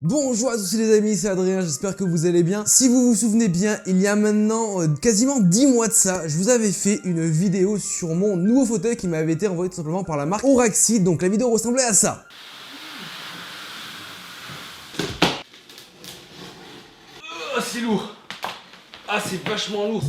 Bonjour à tous les amis, c'est Adrien, j'espère que vous allez bien. Si vous vous souvenez bien, il y a maintenant quasiment 10 mois de ça, je vous avais fait une vidéo sur mon nouveau fauteuil qui m'avait été envoyé tout simplement par la marque Auraxit. Donc la vidéo ressemblait à ça. Ah, c'est lourd. Ah, c'est vachement lourd.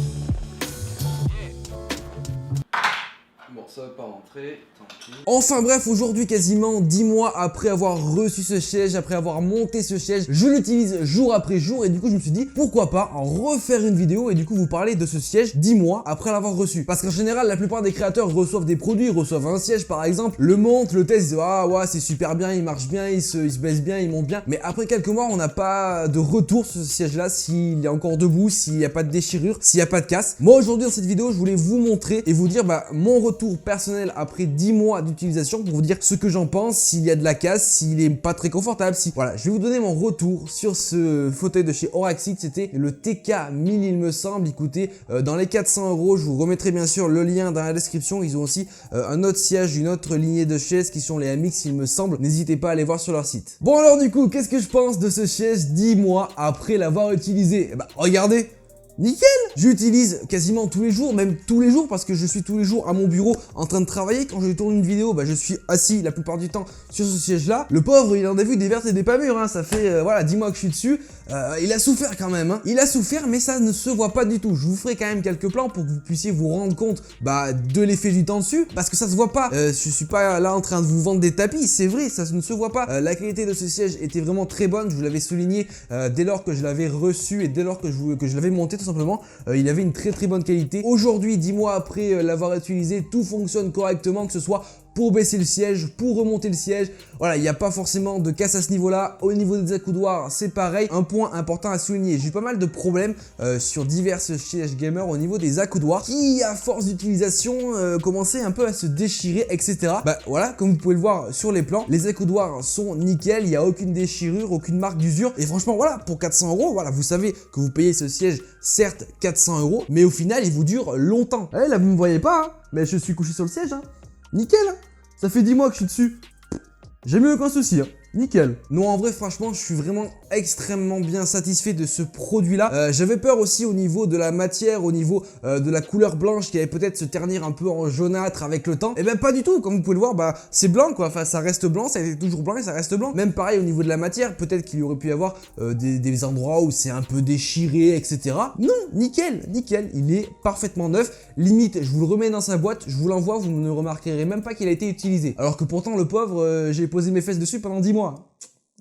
Bon, ça va pas rentrer, tant pis. Enfin bref, aujourd'hui quasiment 10 mois après avoir reçu ce siège, après avoir monté ce siège, je l'utilise jour après jour et du coup je me suis dit pourquoi pas en refaire une vidéo et du coup vous parler de ce siège 10 mois après l'avoir reçu. Parce qu'en général la plupart des créateurs reçoivent des produits, ils reçoivent un siège par exemple, le montent, le testent, ils disent ah ouais c'est super bien, il marche bien, il se baisse bien, il monte bien. Mais après quelques mois on n'a pas de retour sur ce siège là, s'il est encore debout, s'il n'y a pas de déchirure, s'il n'y a pas de casse. Moi aujourd'hui dans cette vidéo je voulais vous montrer et vous dire mon retour personnel après 10 mois d'utilisation pour vous dire ce que j'en pense, s'il y a de la casse, s'il est pas très confortable, si voilà, je vais vous donner mon retour sur ce fauteuil de chez Auraxit. C'était le TK1000 il me semble, il coûtait dans les 400 €. Je vous remettrai bien sûr le lien dans la description. Ils ont aussi un autre siège, une autre lignée de chaises qui sont les MX il me semble, n'hésitez pas à aller voir sur leur site. Bon alors du coup, qu'est-ce que je pense de ce siège 10 mois après l'avoir utilisé? Regardez, nickel! J'utilise quasiment tous les jours, même tous les jours parce que je suis tous les jours à mon bureau en train de travailler. Quand je tourne une vidéo, je suis assis la plupart du temps sur ce siège-là. Le pauvre, il en a vu des vertes et des pas mûres, hein. Ça fait voilà 10 mois que je suis dessus. Il a souffert quand même, hein. Il a souffert, mais ça ne se voit pas du tout. Je vous ferai quand même quelques plans pour que vous puissiez vous rendre compte de l'effet du temps dessus, parce que ça se voit pas. Je suis pas là en train de vous vendre des tapis, c'est vrai, ça ne se voit pas. La qualité de ce siège était vraiment très bonne, je vous l'avais souligné dès lors que je l'avais reçu et dès lors que je l'avais monté tout simplement. Il avait une très bonne qualité. Aujourd'hui, 10 mois après l'avoir utilisé, tout fonctionne correctement, que ce soit pour baisser le siège, pour remonter le siège. Voilà, il n'y a pas forcément de casse à ce niveau-là. Au niveau des accoudoirs, c'est pareil. Un point important à souligner, j'ai eu pas mal de problèmes sur divers sièges gamer au niveau des accoudoirs qui, à force d'utilisation, commençaient un peu à se déchirer, etc. Voilà, comme vous pouvez le voir sur les plans, les accoudoirs sont nickel, il n'y a aucune déchirure, aucune marque d'usure. Et franchement, voilà, pour 400 €, voilà, vous savez que vous payez ce siège, certes 400 €, mais au final, il vous dure longtemps. Là, vous me voyez pas, hein, mais je suis couché sur le siège, hein. Nickel, hein. Ça fait 10 mois que je suis dessus. J'ai mieux aucun souci, hein. Nickel. Non, en vrai, franchement, je suis vraiment extrêmement bien satisfait de ce produit-là. J'avais peur aussi au niveau de la matière, au niveau de la couleur blanche qui allait peut-être se ternir un peu en jaunâtre avec le temps. Et pas du tout. Comme vous pouvez le voir, c'est blanc, quoi. Enfin, ça reste blanc, ça a été toujours blanc et ça reste blanc. Même pareil au niveau de la matière, peut-être qu'il y aurait pu y avoir des endroits où c'est un peu déchiré, etc. Non, nickel, nickel. Il est parfaitement neuf. Limite, je vous le remets dans sa boîte, je vous l'envoie, vous ne remarquerez même pas qu'il a été utilisé. Alors que pourtant, le pauvre, j'ai posé mes fesses dessus pendant 10 mois.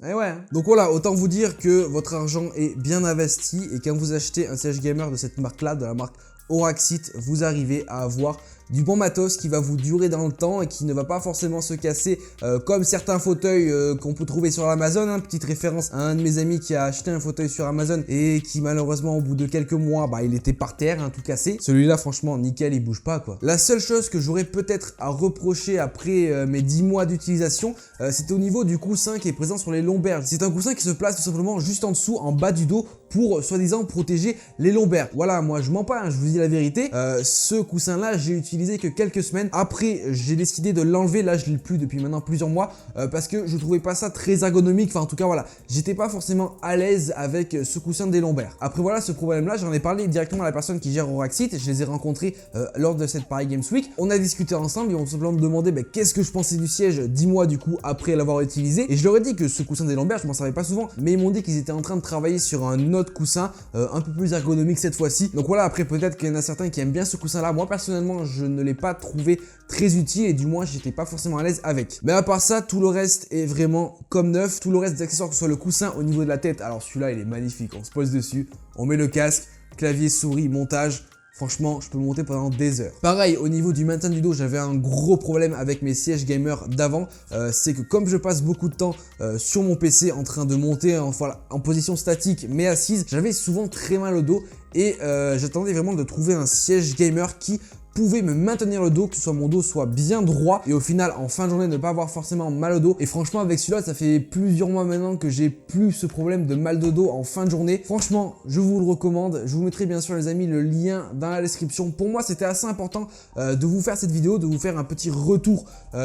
Eh ouais. Donc voilà, autant vous dire que votre argent est bien investi et quand vous achetez un siège gamer de cette marque-là, de la marque Auraxit, vous arrivez à avoir du bon matos qui va vous durer dans le temps et qui ne va pas forcément se casser comme certains fauteuils qu'on peut trouver sur Amazon, hein. Petite référence à un de mes amis qui a acheté un fauteuil sur Amazon et qui malheureusement au bout de quelques mois il était par terre, hein, tout cassé. Celui-là franchement nickel, il bouge pas quoi. La seule chose que j'aurais peut-être à reprocher après mes 10 mois d'utilisation, c'est au niveau du coussin qui est présent sur les lombaires. C'est un coussin qui se place tout simplement juste en dessous, en bas du dos, pour soi-disant protéger les lombaires. Voilà, moi je mens pas, hein, je vous dis la vérité. Ce coussin là j'ai utilisé que quelques semaines. Après j'ai décidé de l'enlever, là je l'ai plus depuis maintenant plusieurs mois parce que je trouvais pas ça très ergonomique. Enfin en tout cas voilà, j'étais pas forcément à l'aise avec ce coussin des lombaires. Après voilà, ce problème là j'en ai parlé directement à la personne qui gère Auraxit. Je les ai rencontrés lors de cette Paris Games Week. On a discuté ensemble, ils ont tout simplement demandé qu'est-ce que je pensais du siège 10 mois du coup après l'avoir utilisé. Et je leur ai dit que ce coussin des lombaires je m'en servais pas souvent, mais ils m'ont dit qu'ils étaient en train de travailler sur un autre coussin un peu plus ergonomique cette fois-ci. Donc voilà, après peut-être qu'il y en a certains qui aiment bien ce coussin là. Moi personnellement je ne l'ai pas trouvé très utile et du moins j'étais pas forcément à l'aise avec. Mais à part ça, tout le reste est vraiment comme neuf. Tout le reste des accessoires, que ce soit le coussin au niveau de la tête, alors celui-là il est magnifique, on se pose dessus, on met le casque, clavier, souris, montage. Franchement, je peux monter pendant des heures. Pareil, au niveau du maintien du dos, j'avais un gros problème avec mes sièges gamer d'avant. C'est que comme je passe beaucoup de temps sur mon PC en train de monter en position statique mais assise, j'avais souvent très mal au dos et j'attendais vraiment de trouver un siège gamer qui pouvez me maintenir le dos, que ce soit mon dos soit bien droit et au final en fin de journée ne pas avoir forcément mal au dos. Et franchement avec celui-là ça fait plusieurs mois maintenant que j'ai plus ce problème de mal de dos en fin de journée. Franchement je vous le recommande, je vous mettrai bien sûr les amis le lien dans la description. Pour moi c'était assez important de vous faire cette vidéo, de vous faire un petit retour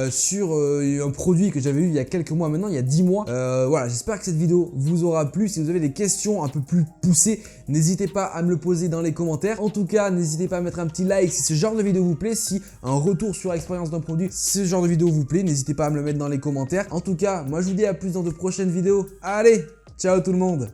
sur un produit que j'avais eu il y a quelques mois maintenant, il y a 10 mois. Voilà, j'espère que cette vidéo vous aura plu. Si vous avez des questions un peu plus poussées, n'hésitez pas à me le poser dans les commentaires. En tout cas, n'hésitez pas à mettre un petit like si ce genre de vidéo vous plaît, si un retour sur l'expérience d'un produit, ce genre de vidéo vous plaît, n'hésitez pas à me le mettre dans les commentaires. En tout cas, moi je vous dis à plus dans de prochaines vidéos. Allez, ciao tout le monde.